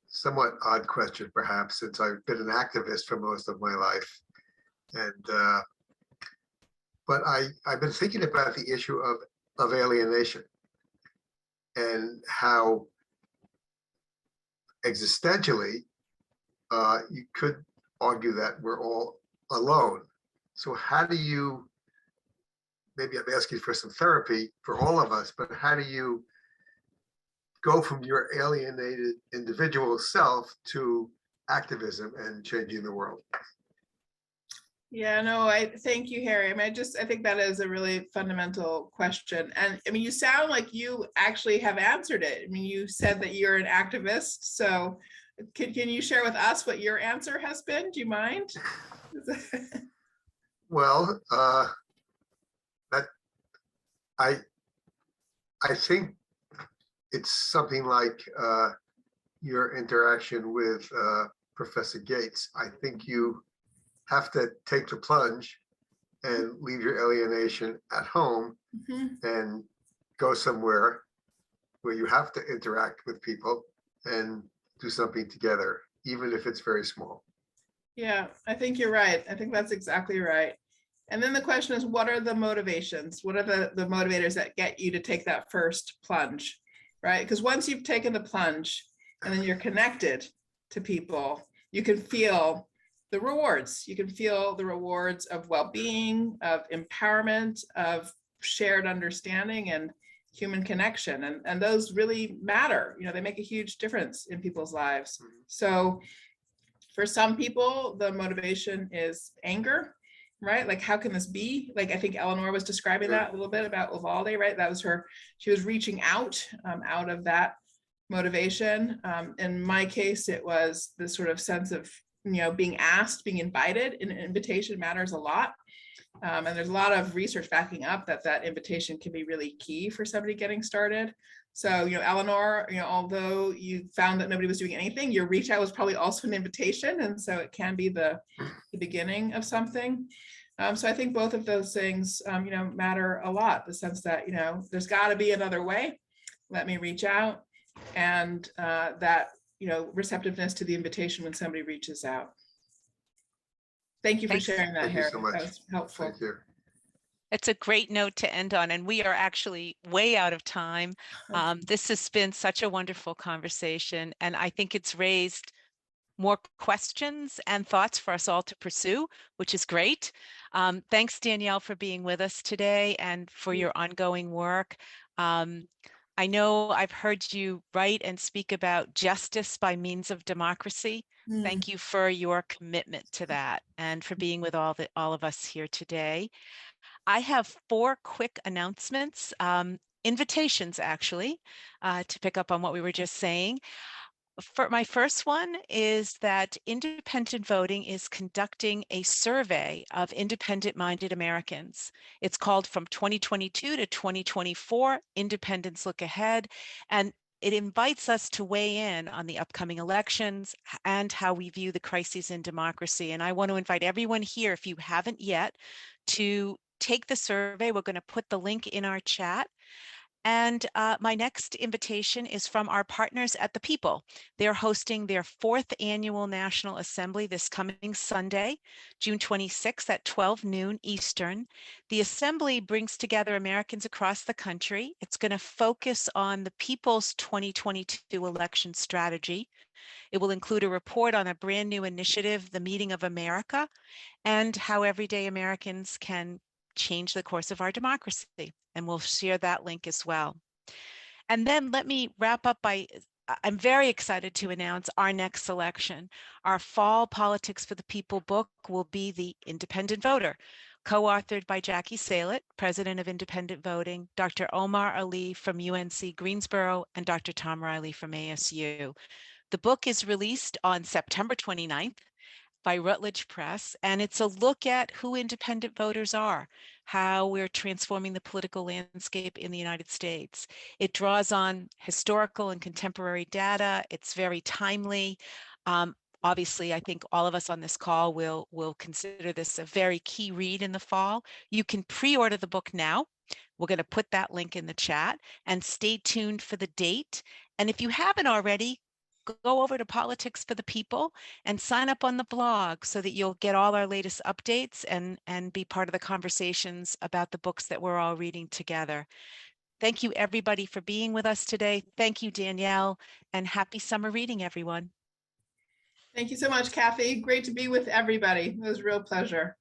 somewhat odd question perhaps, since I've been an activist for most of my life, and but I've been thinking about the issue of alienation and how existentially you could argue that we're all alone. So how do you, maybe I'm asking for some therapy for all of us, but how do you go from your alienated individual self to activism and changing the world? Yeah, no, I thank you, Harry. I think that is a really fundamental question. And you sound like you actually have answered it. You said that you're an activist. So can you share with us what your answer has been? Do you mind? Well, I think it's something like your interaction with Professor Gates. I think you have to take the plunge and leave your alienation at home and go somewhere where you have to interact with people and do something together, even if it's very small. Yeah, I think you're right. I think that's exactly right. And then the question is, what are the motivations? What are the motivators that get you to take that first plunge, right? Because once you've taken the plunge and then you're connected to people, you can feel the rewards. You can feel the rewards of well-being, of empowerment, of shared understanding and human connection. And those really matter. They make a huge difference in people's lives. So for some people, the motivation is anger. right? Like, how can this be? Like, I think Eleanor was describing Sure. that a little bit about Uvalde, right? That was her, she was reaching out, out of that motivation. In my case, it was this sort of sense of, being asked, being invited. An invitation matters a lot. And there's a lot of research backing up that invitation can be really key for somebody getting started. So, Eleanor, although you found that nobody was doing anything, your reach out was probably also an invitation. And so it can be the beginning of something. So I think both of those things, matter a lot. The sense that, there's got to be another way. Let me reach out, and that, receptiveness to the invitation when somebody reaches out. Thank you for Thanks. sharing that, Thank you Harry. so much. That was helpful. Thank you. It's a great note to end on, and we are actually way out of time. This has been such a wonderful conversation, and I think it's raised more questions and thoughts for us all to pursue, which is great. Thanks, Danielle, for being with us today and for your ongoing work. I know I've heard you write and speak about justice by means of democracy. Thank you for your commitment to that and for being with all of us here today. I have 4 quick announcements, invitations actually, to pick up on what we were just saying. For my first one is that Independent Voting is conducting a survey of independent-minded Americans. It's called From 2022 to 2024, Independents Look Ahead, and it invites us to weigh in on the upcoming elections and how we view the crises in democracy. And I want to invite everyone here, if you haven't yet, to take the survey. We're going to put the link in our chat. And my next invitation is from our partners at The People. They're hosting their 4th annual National Assembly this coming Sunday, June 26th at 12 noon Eastern. The Assembly brings together Americans across the country. It's going to focus on the People's 2022 election strategy. It will include a report on a brand new initiative, the Meeting of America, and how everyday Americans can change the course of our democracy. And we'll share that link as well. And then let me wrap up by, I'm very excited to announce our next selection. Our Fall Politics for the People book will be The Independent Voter, co-authored by Jackie Salet, president of Independent Voting, Dr. Omar Ali from UNC Greensboro, and Dr. Tom Riley from ASU. The book is released on September 29th by Routledge Press, and it's a look at who independent voters are, how we're transforming the political landscape in the United States. It draws on historical and contemporary data. It's very timely. Obviously, I think all of us on this call will consider this a very key read in the fall. You can pre-order the book now. We're going to put that link in the chat, and stay tuned for the date. And if you haven't already, go over to Politics for the People and sign up on the blog so that you'll get all our latest updates and be part of the conversations about the books that we're all reading together. Thank you, everybody, for being with us today. Thank you, Danielle, and happy summer reading, everyone. Thank you so much, Kathy. Great to be with everybody. It was a real pleasure.